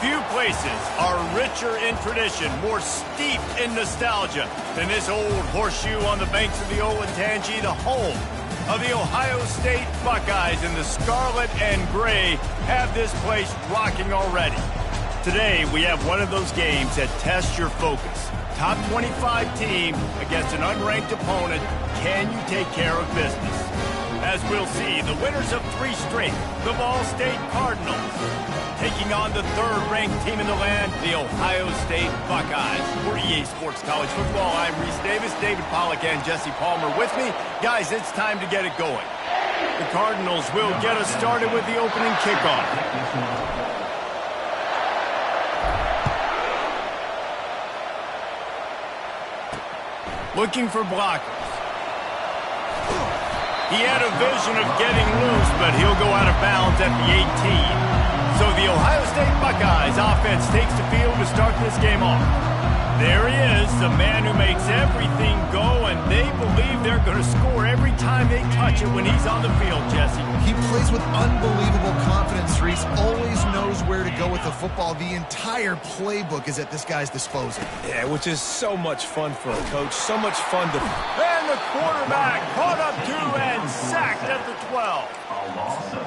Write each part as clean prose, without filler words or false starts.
Few places are richer in tradition, more steeped in nostalgia than this old horseshoe on the banks of the Olentangy, the home of the Ohio State Buckeyes, and the scarlet and gray have this place rocking already. Today, we have one of those games that tests your focus. Top 25 team against an unranked opponent. Can you take care of business? As we'll see, the winners of 3 straight, the Ball State Cardinals, taking on the 3rd-ranked team in the land, the Ohio State Buckeyes. For EA Sports College Football, I'm Reese Davis, David Pollack, and Jesse Palmer with me. Guys, it's time to get it going. The Cardinals will get us started with the opening kickoff. Looking for blockers. He had a vision of getting loose, but he'll go out of bounds at the 18. So the Ohio State Buckeyes offense takes the field to start this game off. There he is, the man who makes everything go, and they believe they're going to score every time they touch it when he's on the field, Jesse. He plays with unbelievable confidence, Reese. Always knows where to go with the football. The entire playbook is at this guy's disposal. Yeah, which is so much fun for a coach. So much fun to... And the quarterback caught up to and sacked at the 12.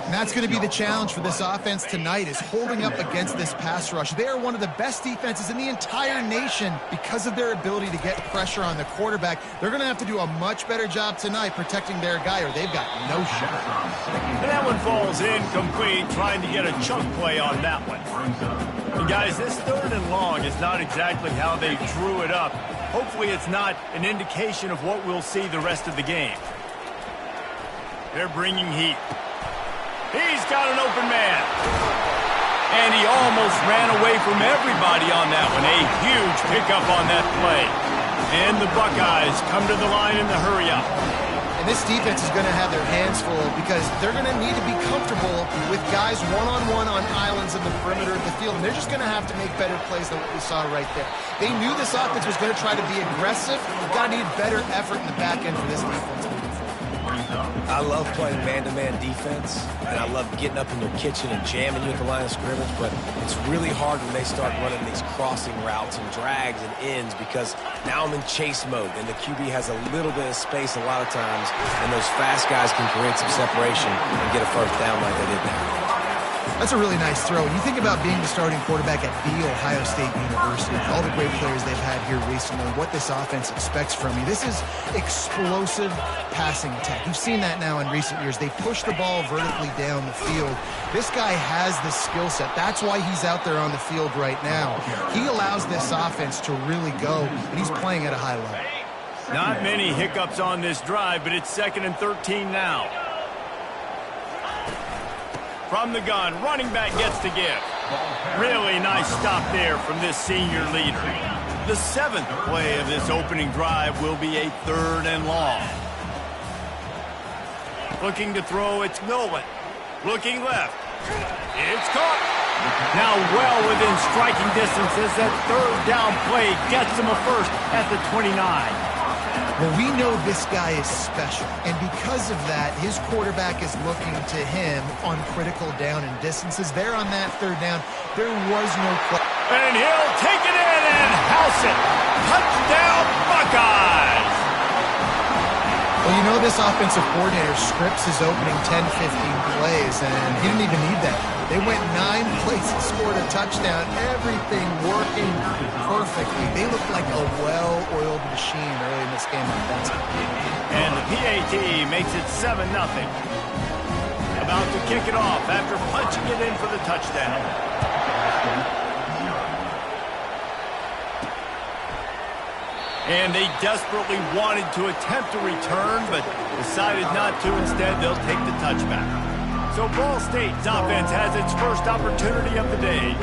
And that's going to be the challenge for this offense tonight, is holding up against this pass rush. They are one of the best defenses in the entire nation because of their ability to get pressure on the quarterback. They're going to have to do a much better job tonight protecting their guy, or they've got no shot. And that one falls incomplete, trying to get a chunk play on that one. And guys, this 3rd and long is not exactly how they drew it up. Hopefully it's not an indication of what we'll see the rest of the game. They're bringing heat. He's got an open man. And he almost ran away from everybody on that one. A huge pickup on that play. And the Buckeyes come to the line in the hurry-up. And this defense is going to have their hands full because they're going to need to be comfortable with guys one-on-one on islands in the perimeter of the field. And they're just going to have to make better plays than what we saw right there. They knew this offense was going to try to be aggressive. You've got to need better effort in the back end for this defense. I love playing man-to-man defense, and I love getting up in your kitchen and jamming you at the line of scrimmage, but it's really hard when they start running these crossing routes and drags and ends because now I'm in chase mode, and the QB has a little bit of space a lot of times, and those fast guys can create some separation and get a first down like they did now. That's a really nice throw. You think about being the starting quarterback at The Ohio State University, all the great players they've had here recently, what this offense expects from you. This is explosive passing attack. You've seen that now in recent years. They push the ball vertically down the field. This guy has the skill set. That's why he's out there on the field right now. He allows this offense to really go, and he's playing at a high level. Not many hiccups on this drive, but it's 2nd and 13 now. From the gun, running back gets to give. Really nice stop there from this senior leader. The 7th play of this opening drive will be a 3rd and long. Looking to throw, it's Nolan. Looking left. It's caught. Now well within striking distance as that 3rd down play gets him a first at the 29. Well, we know this guy is special, and because of that, his quarterback is looking to him on critical down and distances. There on that 3rd down, there was no play. And he'll take it in and house it. Touchdown, Buckeyes! Well, you know this offensive coordinator scripts his opening 10, 15 plays, and he didn't even need that. They went 9 plays and scored a touchdown. Everything working perfectly. They looked like a well-oiled machine early in this game offensively. And the PAT makes it 7-0. About to kick it off after punching it in for the touchdown. And they desperately wanted to attempt a return, but decided not to. Instead, they'll take the touchback. So Ball State's offense has its first opportunity of the day.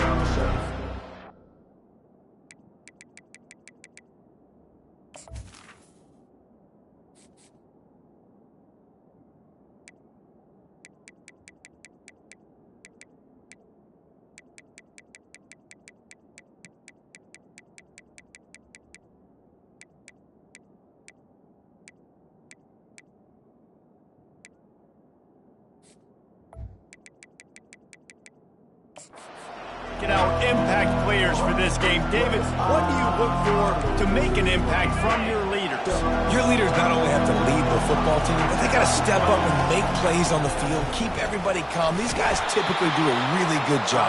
picking out impact players for this game. David, what do you look for to make an impact from your leaders? Your leaders not only have to lead the football team, but they got to step up and make plays on the field, keep everybody calm. These guys typically do a really good job.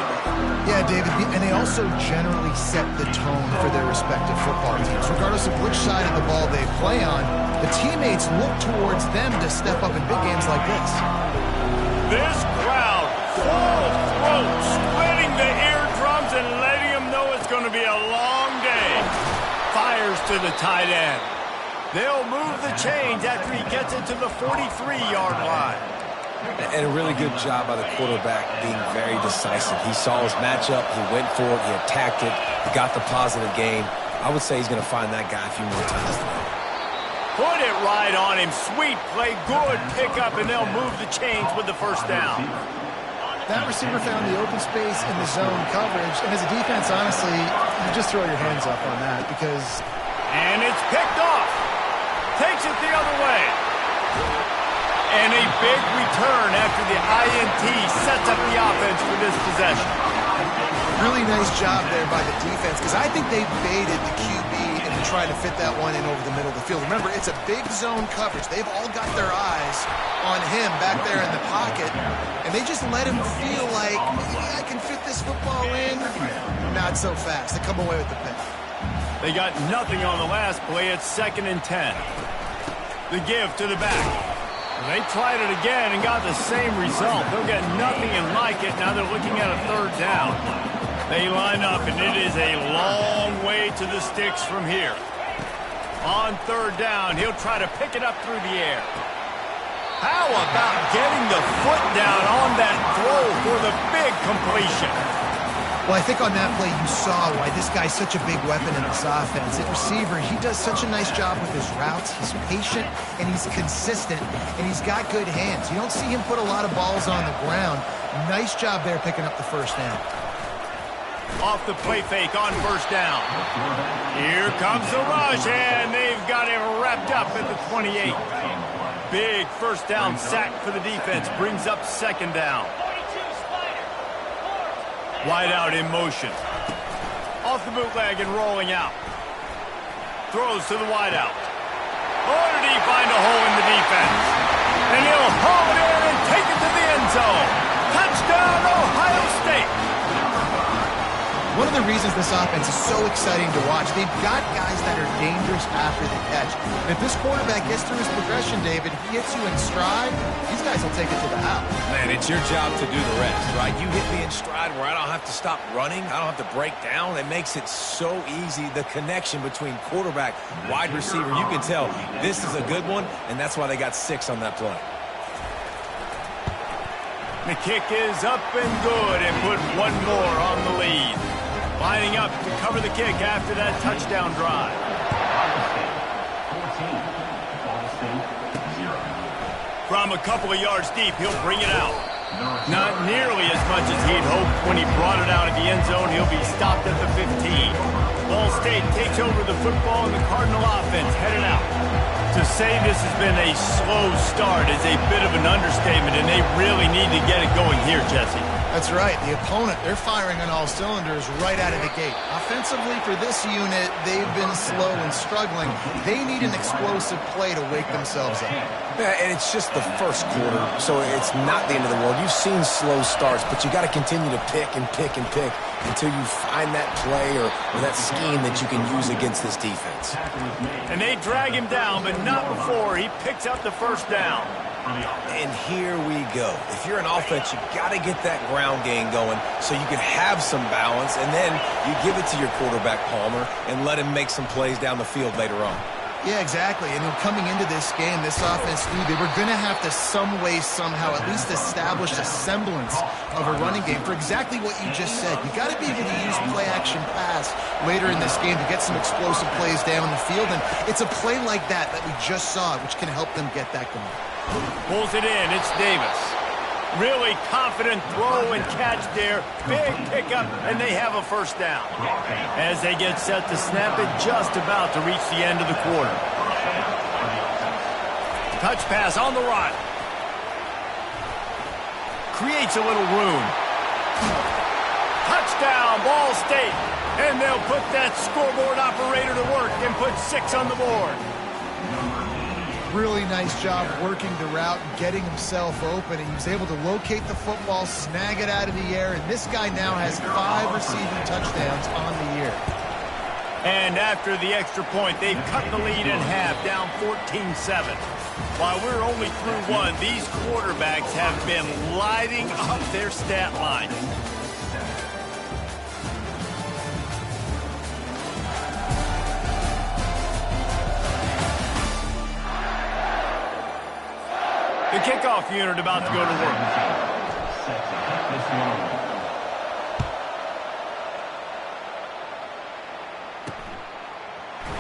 Yeah, David, and they also generally set the tone for their respective football teams. Regardless of which side of the ball they play on, the teammates look towards them to step up in big games like this. This crowd, full throat, splitting the eardrums and letting them know it's going to be a long day. Fires to the tight end. They'll move the chains after he gets it to the 43-yard line. And a really good job by the quarterback being very decisive. He saw his matchup, he went for it, he attacked it, he got the positive gain. I would say he's going to find that guy a few more times today. Put it right on him. Sweet play, good pickup, and they'll move the chains with the first down. That receiver found the open space in the zone coverage, and as a defense, honestly, you just throw your hands up on that because... And it's picked off. Takes it the other way. And a big return after the INT sets up the offense for this possession. Really nice job there by the defense because I think they baited the QB into trying to fit that one in over the middle of the field. Remember, it's a big zone coverage. They've all got their eyes on him back there in the pocket, and they just let him feel like, yeah, I can fit this football in. Not so fast. They come away with the pick. They got nothing on the last play. It's 2nd and 10. The give to the back. They tried it again and got the same result. They'll get nothing and like it. Now they're looking at a 3rd down. They line up, and it is a long way to the sticks from here. On 3rd down, he'll try to pick it up through the air. How about getting the foot down on that throw for the big completion? Well, I think on that play you saw why this guy's such a big weapon in this offense. At receiver, he does such a nice job with his routes. He's patient, and he's consistent, and he's got good hands. You don't see him put a lot of balls on the ground. Nice job there picking up the first down. Off the play fake on 1st down. Here comes the rush, and they've got him wrapped up at the 28. Big 1st down sack for the defense. Brings up 2nd down. Wide out in motion. Off the bootleg and rolling out. Throws to the wide out. Oh, did he find a hole in the defense? And he'll haul it in and take it to the end zone. Touchdown, Ohio State. One of the reasons this offense is so exciting to watch, they've got guys that are dangerous after the catch. And if this quarterback gets through his progression, David, he hits you in stride, these guys will take it to the house. Man, it's your job to do the rest, right? You hit me in stride where I don't have to stop running. I don't have to break down. It makes it so easy. The connection between quarterback, wide receiver, you can tell this is a good one, and that's why they got 6 on that play. The kick is up and good and put one more on the lead. Lining up to cover the kick after that touchdown drive. From a couple of yards deep, he'll bring it out. Not nearly as much as he'd hoped when he brought it out of the end zone. He'll be stopped at the 15. Ball State takes over the football, and the Cardinal offense headed out. To say this has been a slow start is a bit of an understatement, and they really need to get it going here, Jesse. That's right. The opponent, they're firing on all cylinders right out of the gate. Offensively for this unit, they've been slow and struggling. They need an explosive play to wake themselves up. Yeah, and it's just the first quarter, so it's not the end of the world. You've seen slow starts, but you got to continue to pick and pick and pick until you find that play or that scheme that you can use against this defense. And they drag him down, but not before he picks up the first down. And here we go. If you're an offense, you got to get that ground game going so you can have some balance, and then you give it to your quarterback, Palmer, and let him make some plays down the field later on. Yeah, exactly. And then coming into this game, this offense knew they were going to have to some way, somehow, at least establish a semblance of a running game for exactly what you just said. You got to be able to use play-action pass later in this game to get some explosive plays down the field. And it's a play like that we just saw, which can help them get that going. Pulls it in. It's Davis. Really confident throw and catch there. Big pickup, and they have a first down. As they get set to snap it, just about to reach the end of the quarter. Touch pass on the run. Creates a little room. Touchdown, Ball State. And they'll put that scoreboard operator to work and put 6 on the board. Really nice job working the route and getting himself open. And he was able to locate the football, snag it out of the air, and this guy now has 5 receiving touchdowns on the year. And after the extra point, they've cut the lead in half, down 14-7. While we're only through 1, these quarterbacks have been lighting up their stat line. The kickoff unit about to go to work.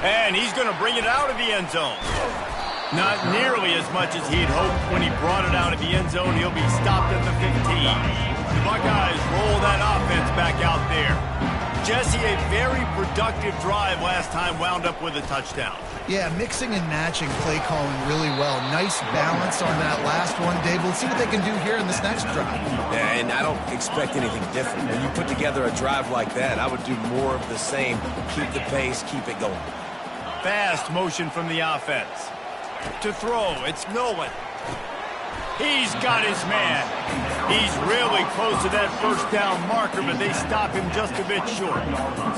And he's going to bring it out of the end zone. Not nearly as much as he'd hoped when he brought it out of the end zone. He'll be stopped at the 15. The Buckeyes roll that offense back out there. Jesse, a very productive drive last time wound up with a touchdown. Yeah, mixing and matching play calling really well. Nice balance on that last one, Dave. We'll see what they can do here in this next drive. Yeah, and I don't expect anything different. When you put together a drive like that, I would do more of the same. Keep the pace, keep it going. Fast motion from the offense. To throw, it's Nolan. He's got his man. He's really close to that first down marker, but they stop him just a bit short.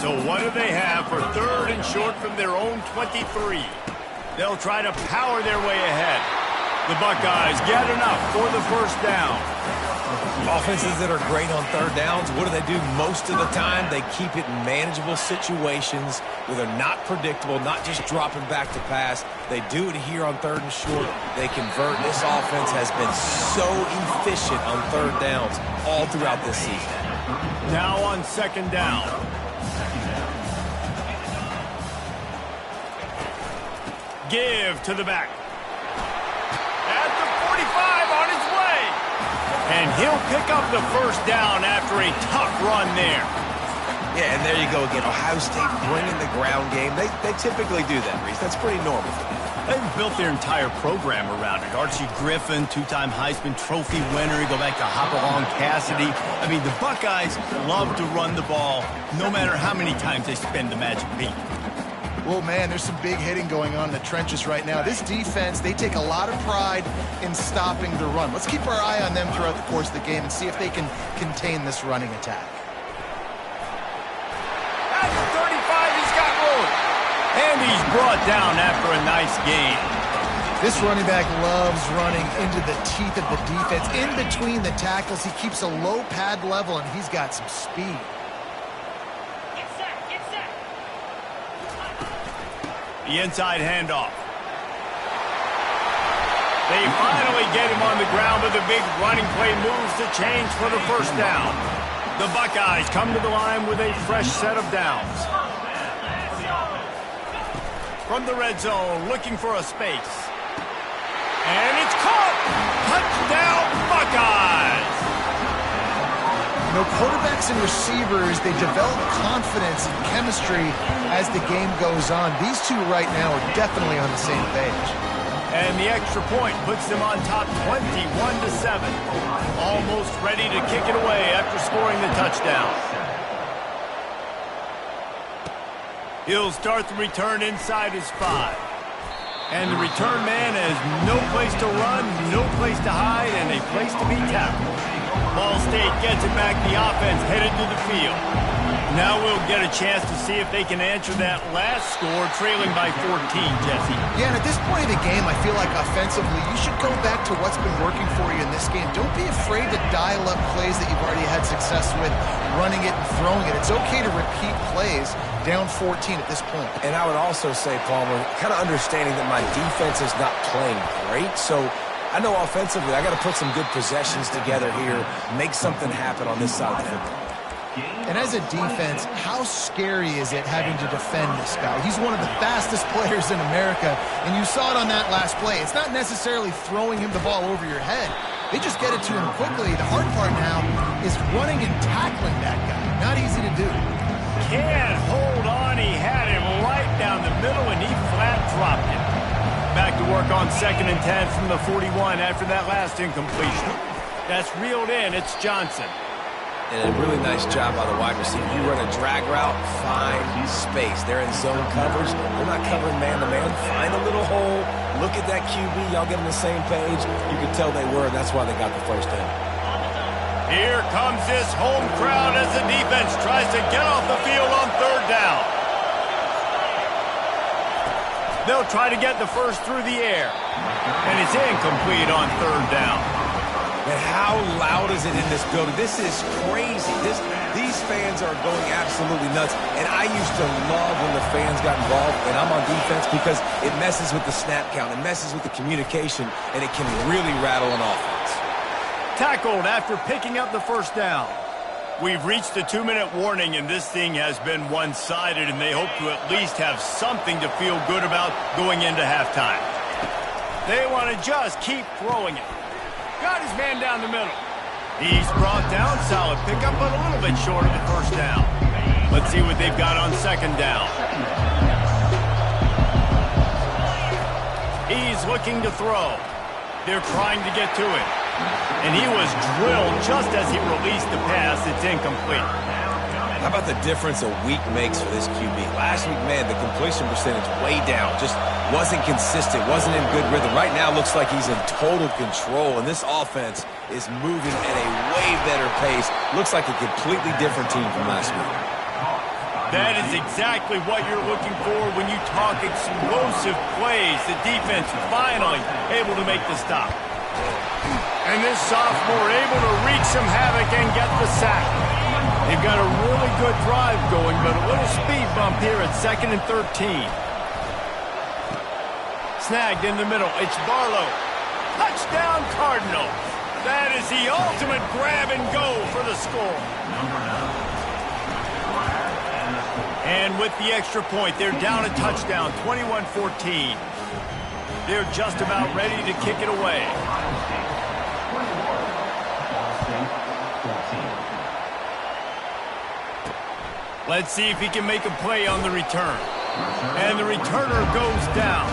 So what do they have for 3rd and short from their own 23? They'll try to power their way ahead. The Buckeyes get enough for the first down. Offenses that are great on 3rd downs, what do? Most of the time, they keep it in manageable situations where they're not predictable, not just dropping back to pass. They do it here on 3rd and short. They convert. This offense has been so efficient on 3rd downs all throughout this season. Now on 2nd down. Give to the back. At the 45 on his way. And he'll pick up the first down after a tough run there. Yeah, and there you go again. Ohio State bringing the ground game. They typically do that, Reese. That's pretty normal for them. They've built their entire program around it. Archie Griffin, 2-time Heisman Trophy winner. You go back to Hopalong Cassidy. I mean, the Buckeyes love to run the ball no matter how many times they spend the magic beat. Well, man, there's some big hitting going on in the trenches right now. This defense, they take a lot of pride in stopping the run. Let's keep our eye on them throughout the course of the game and see if they can contain this running attack. At the 35, he's got room. And he's brought down after a nice gain. This running back loves running into the teeth of the defense. In between the tackles, he keeps a low pad level, and he's got some speed. The inside handoff. They finally get him on the ground, but the big running play moves the chains for the first down. The Buckeyes come to the line with a fresh set of downs. From the red zone, looking for a space. And it's caught! Touchdown, Buckeyes! You know, quarterbacks and receivers, they develop confidence and chemistry as the game goes on. These two right now are definitely on the same page. And the extra point puts them on top 21-7. Almost ready to kick it away after scoring the touchdown. He'll start the return inside his 5. And the return man has no place to run, no place to hide, and a place to be tackled. Ball State gets it back, the offense headed to the field. Now we'll get a chance to see if they can answer that last score, trailing by 14, Jesse. Yeah, and at this point of the game, I feel like offensively, you should go back to what's been working for you in this game. Don't be afraid to dial up plays that you've already had success with, running it and throwing it. It's okay to repeat plays down 14 at this point. And I would also say, Palmer, kind of understanding that my defense is not playing great, so I know offensively I got to put some good possessions together here, make something happen on this side of the football. And as a defense, how scary is it having to defend this guy? He's one of the fastest players in America, and you saw it on that last play. It's not necessarily throwing him the ball over your head. They just get it to him quickly. The hard part now is running and tackling that guy. Not easy to do. Can't hold on. He had him right down the middle, and he flat dropped it. Back to work on 2nd and 10 from the 41 after that last incompletion. That's reeled in. It's Johnson. And a really nice job by the wide receiver. You run a drag route, find space. They're in zone coverage. They're not covering man-to-man. Find a little hole. Look at that QB. Y'all get on the same page. You can tell they were, and that's why they got the first down. Here comes this home crowd as the defense tries to get off the field on third down. They'll try to get the first through the air. And it's incomplete on third down. Man, how loud is it in this building? This is crazy. These fans are going absolutely nuts. And I used to love when the fans got involved, and I'm on defense, because it messes with the snap count. It messes with the communication, and it can really rattle an offense. Tackled after picking up the first down. We've reached the 2-minute warning, and this thing has been one-sided, and they hope to at least have something to feel good about going into halftime. They want to just keep throwing it. Got his man down the middle. He's brought down. Solid pickup, but a little bit short of the first down. Let's see what they've got on second down. He's looking to throw. They're trying to get to it. And he was drilled just as he released the pass. It's incomplete. How about the difference a week makes for this QB? Last week, man, the completion percentage way down. Just wasn't consistent, wasn't in good rhythm. Right now, looks like he's in total control, and this offense is moving at a way better pace. Looks like a completely different team from last week. That is exactly what you're looking for when you talk explosive plays. The defense finally able to make the stop. And this sophomore able to wreak some havoc and get the sack. They've got a really good drive going, but a little speed bump here at 2nd and 13. Snagged in the middle. It's Barlow. Touchdown, Cardinals. That is the ultimate grab and go for the score. And with the extra point, they're down a touchdown, 21-14. They're just about ready to kick it away. Let's see if he can make a play on the return. And the returner goes down.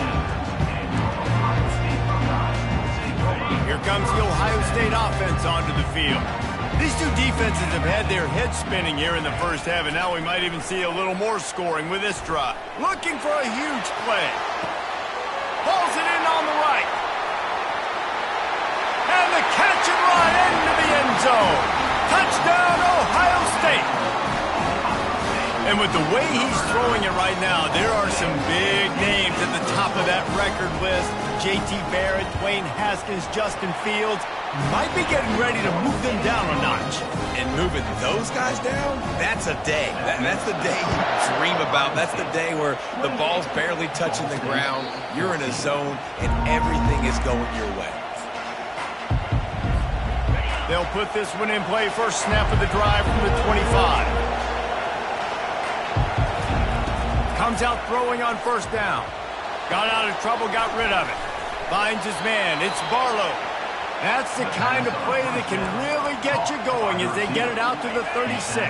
Here comes the Ohio State offense onto the field. These two defenses have had their heads spinning here in the first half, and now we might even see a little more scoring with this drive. Looking for a huge play. Pulls it in on the right. And the catch and run into the end zone. Touchdown, Ohio State. And with the way he's throwing it right now, there are some big names at the top of that record list. J.T. Barrett, Dwayne Haskins, Justin Fields might be getting ready to move them down a notch. And moving those guys down, that's a day. That's the day you dream about. That's the day where the ball's barely touching the ground, you're in a zone, and everything is going your way. They'll put this one in play. First snap of the drive from the 25. Comes out throwing on first down. Got out of trouble, got rid of it. Finds his man. It's Barlow. That's the kind of play that can really get you going as they get it out to the 36.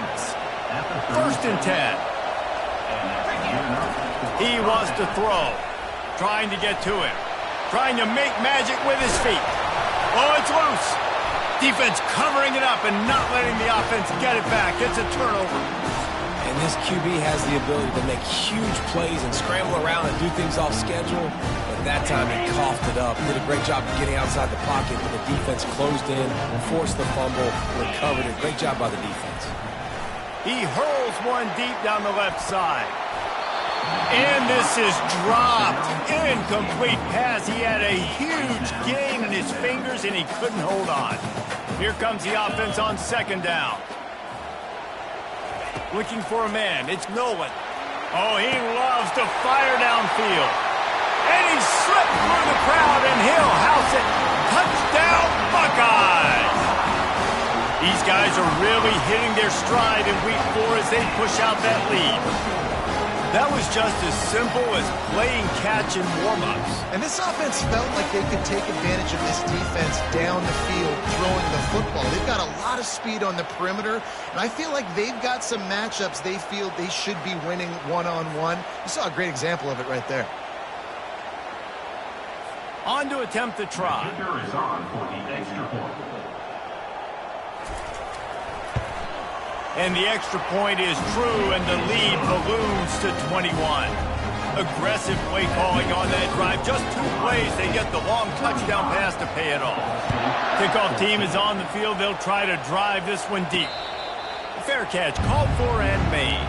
First and 10. He wants to throw. Trying to get to him. Trying to make magic with his feet. Oh, it's loose. Defense covering it up and not letting the offense get it back. It's a turnover. And this QB has the ability to make huge plays and scramble around and do things off schedule. But that time he coughed it up. Did a great job of getting outside the pocket, but the defense closed in, forced the fumble, recovered it. Great job by the defense. He hurls one deep down the left side. And this is dropped. Incomplete pass. He had a huge gain in his fingers, and he couldn't hold on. Here comes the offense on second down. Looking for a man. It's Nolan. Oh, he loves to fire downfield. And he slipped through the crowd, and he'll house it. Touchdown, Buckeyes! These guys are really hitting their stride in week 4 as they push out that lead. That was just as simple as playing catch in warm-ups. And this offense felt like they could take advantage of this defense down the field, throwing the football. They've got a lot of speed on the perimeter, and I feel like they've got some matchups they feel they should be winning one-on-one. You saw a great example of it right there. On to attempt the try. And the extra point is true, and the lead balloons to 21. Aggressive play calling on that drive. Just 2 plays, they get the long touchdown pass to pay it off. Kickoff team is on the field. They'll try to drive this one deep. Fair catch, called for and made.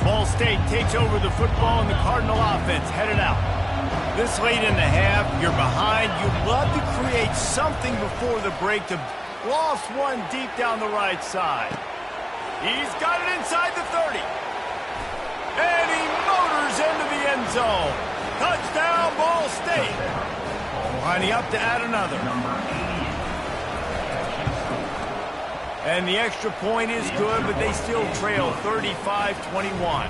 Ball State takes over the football, and the Cardinal offense headed out. This late in the half, you're behind. You'd love to create something before the break to lost one deep down the right side. He's got it inside the 30. And he motors into the end zone. Touchdown, Ball State. Lining up to add another. And the extra point is good, but they still trail 35-21.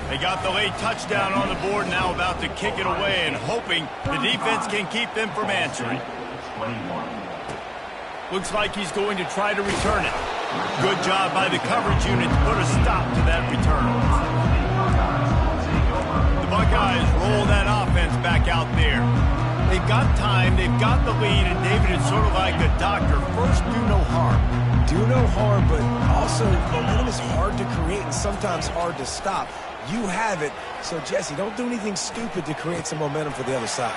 They got the late touchdown on the board, now about to kick it away and hoping the defense can keep them from answering. Looks like he's going to try to return it. Good job by the coverage unit to put a stop to that return. The Buckeyes roll that offense back out there. They've got time, they've got the lead, and David is sort of like a doctor. First, do no harm. Do no harm, but also momentum is hard to create and sometimes hard to stop. You have it, so Jesse, don't do anything stupid to create some momentum for the other side.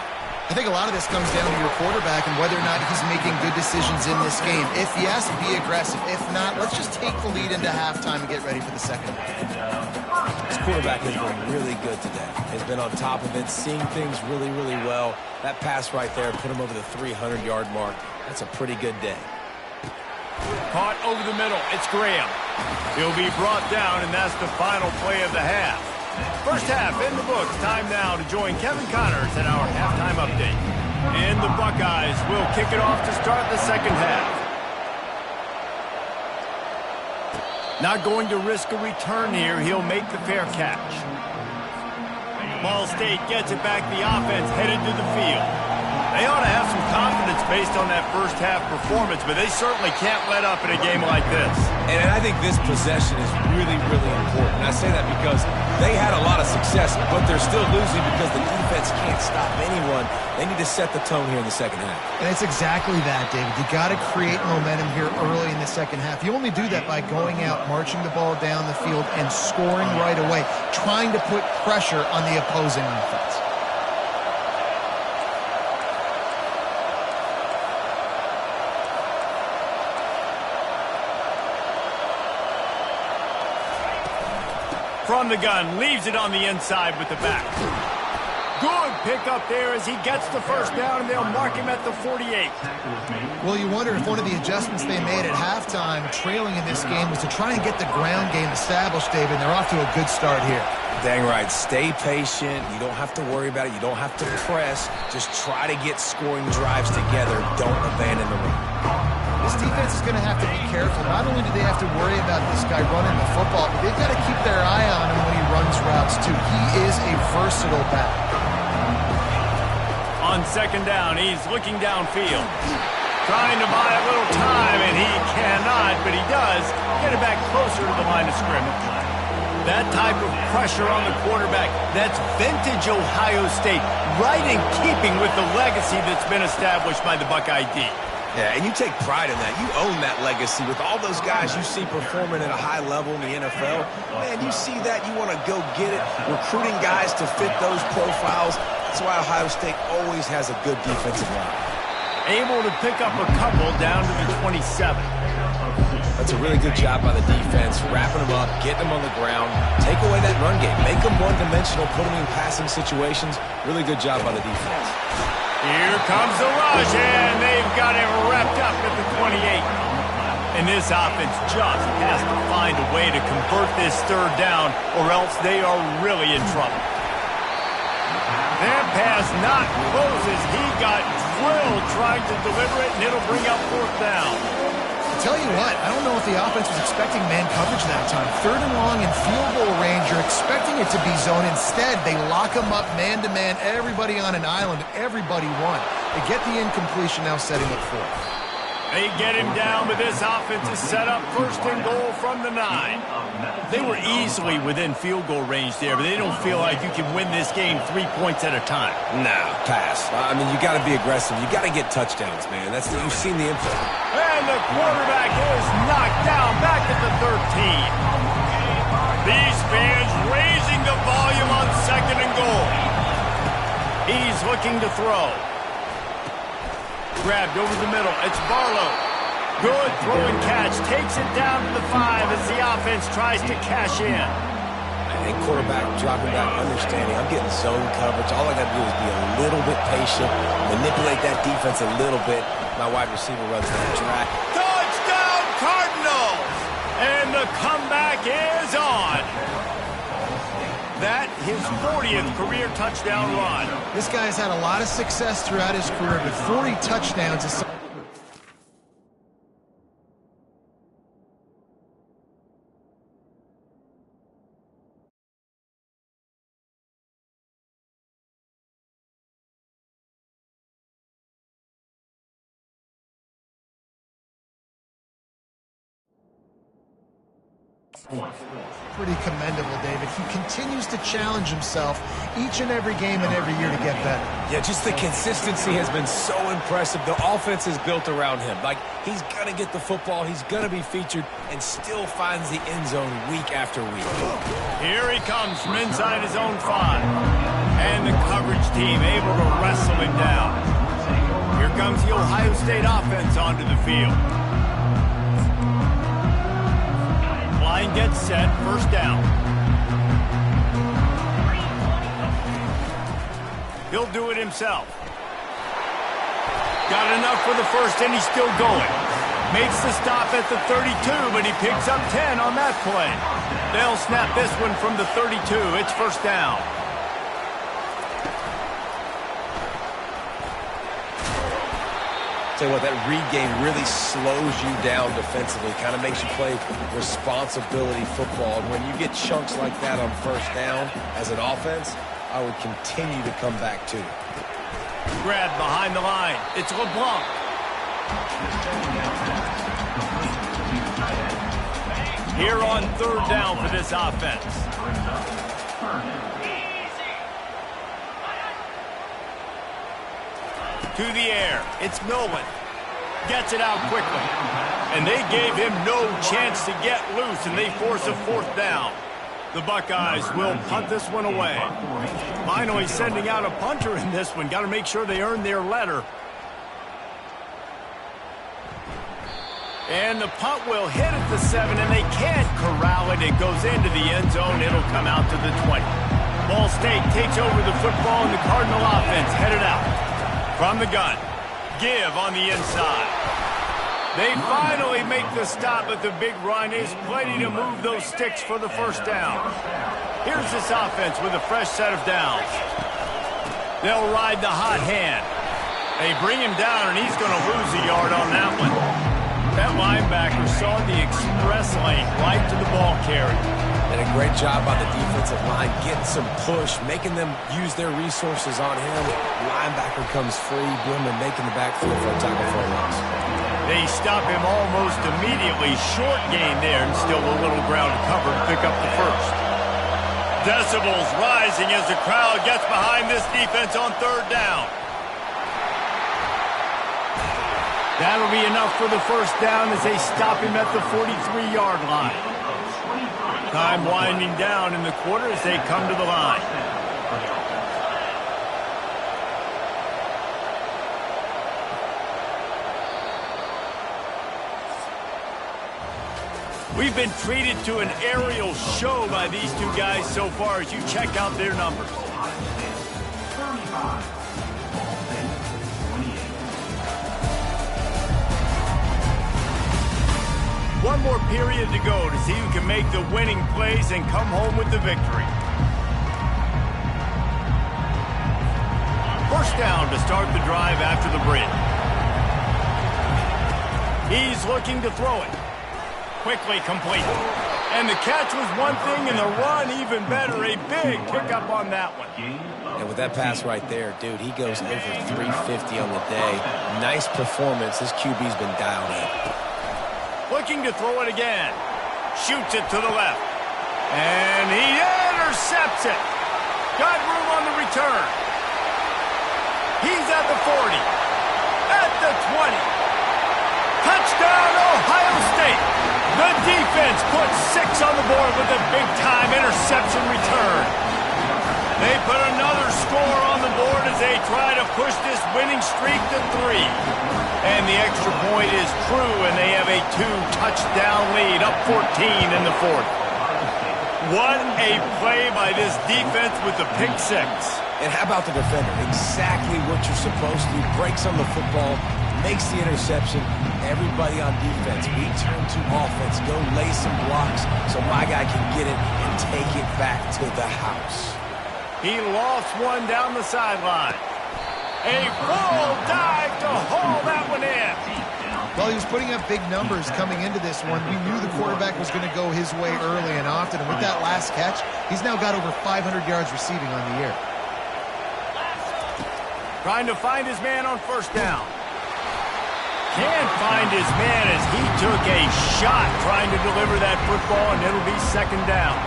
I think a lot of this comes down to your quarterback and whether or not he's making good decisions in this game. If yes, be aggressive. If not, let's just take the lead into halftime and get ready for the second half. This quarterback has been really good today. He's been on top of it, seeing things really, really well. That pass right there put him over the 300-yard mark. That's a pretty good day. Caught over the middle. It's Graham. He'll be brought down, and that's the final play of the half. First half in the books. Time now to join Kevin Connors at our halftime update. And the Buckeyes will kick it off to start the second half. Not going to risk a return here. He'll make the fair catch. Ball State gets it back. The offense headed to the field. They ought to have some confidence based on that first half performance, but they certainly can't let up in a game like this. And I think this possession is really, really important. And I say that because they had a lot of success, but they're still losing because the defense can't stop anyone. They need to set the tone here in the second half. And it's exactly that, David. You got to create momentum here early in the second half. You only do that by going out, marching the ball down the field, and scoring right away, trying to put pressure on the opposing offense. From the gun, leaves it on the inside with the back. Good pickup there as he gets the first down, and they'll mark him at the 48. Well, you wonder if one of the adjustments they made at halftime, trailing in this game, was to try and get the ground game established, David. They're off to a good start here. Dang right. Stay patient. You don't have to worry about it. You don't have to press. Just try to get scoring drives together. Don't abandon the run. This defense is going to have to be careful. Not only do they have to worry about this guy running the football, but they've got to keep their eye on him when he runs routes, too. He is a versatile back. On second down, he's looking downfield. Trying to buy a little time, and he cannot, but he does get it back closer to the line of scrimmage. That type of pressure on the quarterback, that's vintage Ohio State, right in keeping with the legacy that's been established by the Buckeye D. Yeah, and you take pride in that. You own that legacy with all those guys you see performing at a high level in the NFL. Man, you see that, you want to go get it, recruiting guys to fit those profiles. That's why Ohio State always has a good defensive line. Able to pick up a couple down to the 27. That's a really good job by the defense, wrapping them up, getting them on the ground, take away that run game, make them one-dimensional, put them in passing situations. Really good job by the defense. Here comes the rush, and they've got him wrapped up at the 28. And this offense just has to find a way to convert this third down, or else they are really in trouble. That pass not close as he got drilled trying to deliver it, and it'll bring up fourth down. I tell you what, I don't know if the offense was expecting man coverage that time. Third and long in field goal range, you're expecting it to be zone. Instead, they lock them up man-to-man, everybody on an island, and everybody won. They get the incompletion, now setting up fourth. They get him down, but this offense is set up first and goal from the 9. They were easily within field goal range there, but they don't feel like you can win this game 3 points at a time. No, pass. I mean, you got to be aggressive. You got to get touchdowns, man. You've seen the impact. And the quarterback is knocked down back at the 13. These fans raising the volume on second and goal. He's looking to throw. Grabbed over the middle. It's Barlow. Good throwing catch. Takes it down to the 5 as the offense tries to cash in. I think quarterback dropping back, understanding I'm getting zone coverage. All I got to do is be a little bit patient, manipulate that defense a little bit. My wide receiver runs that drag. Touchdown, Cardinals! And the comeback is on. That his 40th career touchdown run. This guy's had a lot of success throughout his career, but 40 touchdowns is pretty commendable, David. He continues to challenge himself each and every game and every year to get better. Yeah, just the consistency has been so impressive. The offense is built around him. Like, he's going to get the football, he's going to be featured, and still finds the end zone week after week. Here he comes from inside his own 5. And the coverage team able to wrestle him down. Here comes the Ohio State offense onto the field. Line gets set, first down. He'll do it himself. Got enough for the first, and he's still going. Makes the stop at the 32, but he picks up 10 on that play. They'll snap this one from the 32. It's first down. Tell you what, that read game really slows you down defensively, kind of makes you play responsibility football. And when you get chunks like that on first down as an offense, I would continue to come back to it. Grabbed behind the line. It's LeBlanc. Here on third down for this offense. To the air. It's Nolan. Gets it out quickly. And they gave him no chance to get loose, and they force a fourth down. The Buckeyes will punt this one away. Finally sending out a punter in this one. Got to make sure they earn their letter. And the punt will hit at the 7, and they can't corral it. It goes into the end zone. It'll come out to the 20. Ball State takes over the football, and the Cardinal offense headed out. From the gun, give on the inside. They finally make the stop, but the big run is plenty to move those sticks for the first down. Here's this offense with a fresh set of downs. They'll ride the hot hand. They bring him down, and he's going to lose a yard on that one. That linebacker saw the express lane right to the ball carrier. And a great job by the defensive line, getting some push, making them use their resources on him. Linebacker comes free, boom, and making the backfield for a tackle for a loss. They stop him almost immediately. Short gain there, and still a little ground to cover to pick up the first. Decibels rising as the crowd gets behind this defense on third down. That'll be enough for the first down as they stop him at the 43-yard line. Time winding down in the quarter as they come to the line. We've been treated to an aerial show by these two guys so far as you check out their numbers. One more period to go to see who can make the winning plays and come home with the victory. First down to start the drive after the bridge. He's looking to throw it. Quickly complete. And the catch was one thing, and the run even better. A big pickup on that one. And with that pass right there, dude, he goes over 350 on the day. Nice performance. This QB's been dialed in. Looking to throw it again. Shoots it to the left. And he intercepts it. Got room on the return. He's at the 40. At the 20. Touchdown, Ohio State. The defense puts 6 on the board with a big-time interception return. They put another score on the board as they try to push this winning streak to 3. And the extra point is true, and they have a 2-touchdown lead, up 14 in the 4th. What a play by this defense with the pick 6. And how about the defender? Exactly what you're supposed to. Breaks on the football, makes the interception. Everybody on defense, we turn to offense. Go lay some blocks so my guy can get it and take it back to the house. He lost one down the sideline. A full dive to haul that one in. Well, he was putting up big numbers coming into this one. We knew the quarterback was going to go his way early and often. And with that last catch, he's now got over 500 yards receiving on the year. Trying to find his man on first down. Can't find his man as he took a shot trying to deliver that football, and it'll be second down.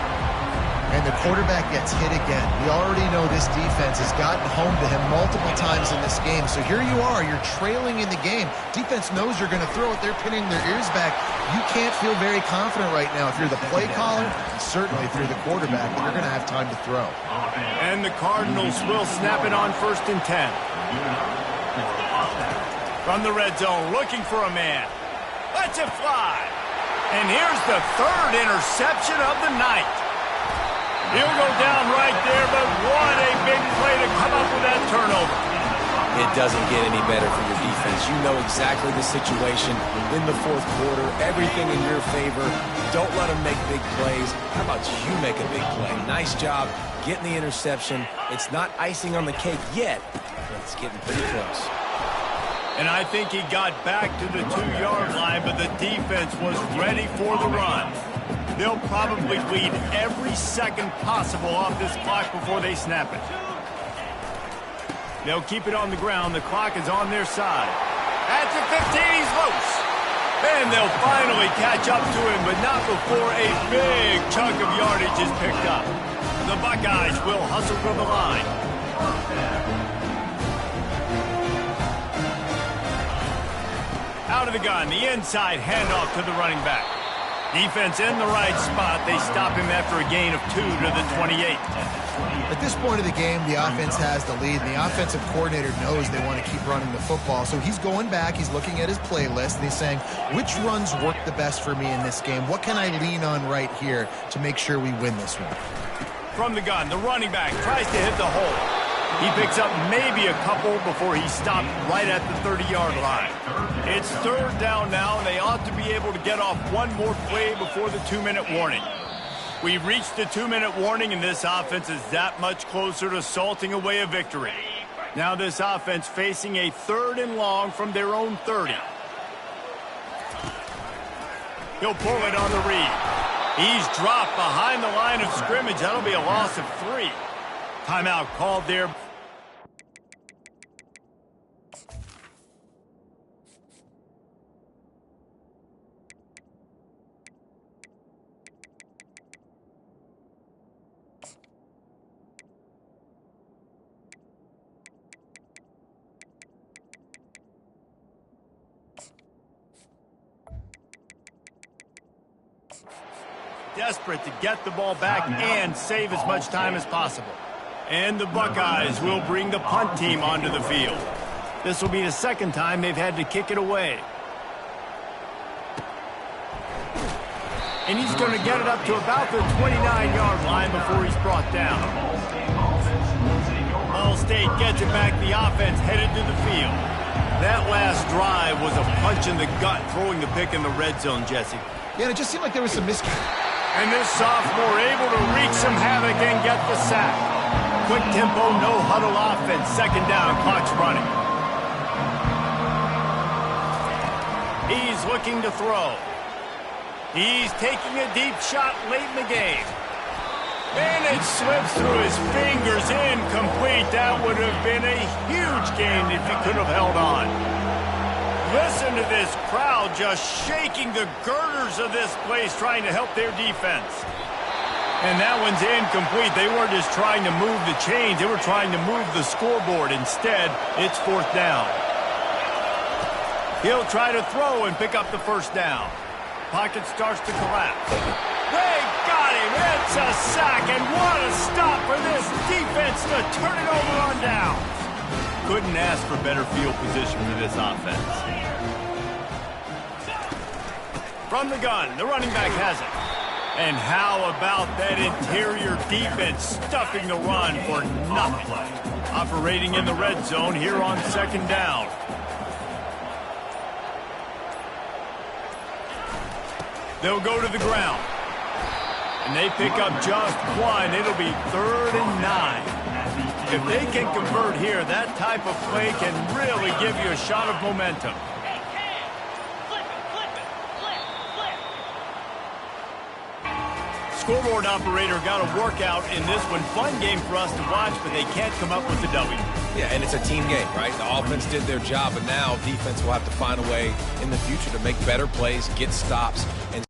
And the quarterback gets hit again. We already know this defense has gotten home to him multiple times in this game. So here you are, you're trailing in the game. Defense knows you're going to throw it. They're pinning their ears back. You can't feel very confident right now if you're the play caller, and certainly if you're the quarterback, that you're going to have time to throw. And the Cardinals will snap it on 1st and 10. From the red zone, looking for a man. Lets it fly. And here's the 3rd interception of the night. He'll go down right there, but what a big play to come up with that turnover. It doesn't get any better for your defense. You know exactly the situation in the 4th quarter. Everything in your favor. Don't let them make big plays. How about you make a big play? Nice job getting the interception. It's not icing on the cake yet, but it's getting pretty close. And I think he got back to the 2-yard line, but the defense was ready for the run. They'll probably bleed every second possible off this clock before they snap it. They'll keep it on the ground. The clock is on their side. At the 15, he's loose. And they'll finally catch up to him, but not before a big chunk of yardage is picked up. The Buckeyes will hustle from the line. Out of the gun, the inside handoff to the running back. Defense in the right spot. They stop him after a gain of 2 to the 28. At this point of the game, the offense has the lead, and the offensive coordinator knows they want to keep running the football. So he's going back, he's looking at his playlist, and he's saying, which runs work the best for me in this game? What can I lean on right here to make sure we win this one? From the gun, the running back tries to hit the hole. He picks up maybe a couple before he stopped right at the 30-yard line. It's 3rd down now, and they ought to be able to get off one more play before the 2-minute warning. We've reached the 2-minute warning, and this offense is that much closer to salting away a victory. Now this offense facing a 3rd and long from their own 30. He'll pull it on the read. He's dropped behind the line of scrimmage. That'll be a loss of 3. Timeout called there. Desperate to get the ball back and save as much time as possible. And the Buckeyes will bring the punt team onto the field. This will be the 2nd time they've had to kick it away. And he's going to get it up to about the 29-yard line before he's brought down. Ball State gets it back. The offense headed to the field. That last drive was a punch in the gut, throwing the pick in the red zone, Jesse. Yeah, and it just seemed like there was some miscommunication. And this sophomore able to wreak some havoc and get the sack. Quick tempo, no huddle offense. 2nd down, clock's running. He's looking to throw. He's taking a deep shot late in the game. And it slips through his fingers, incomplete. That would have been a huge gain if he could have held on. Listen to this crowd just shaking the girders of this place, trying to help their defense. And that one's incomplete. They weren't just trying to move the chains. They were trying to move the scoreboard. Instead, it's 4th down. He'll try to throw and pick up the 1st down. Pocket starts to collapse. They got him. It's a sack, and what a stop for this defense to turn it over on down. Couldn't ask for better field position for this offense. From the gun, the running back has it. And how about that interior defense stuffing the run for nothing? Operating in the red zone here on 2nd down. They'll go to the ground. And they pick up just one. It'll be 3rd and 9. If they can convert here, that type of play can really give you a shot of momentum. Scoreboard operator got a workout in this one. Fun game for us to watch, but they can't come up with the W. Yeah, and it's a team game, right? The offense did their job, but now defense will have to find a way in the future to make better plays, get stops, and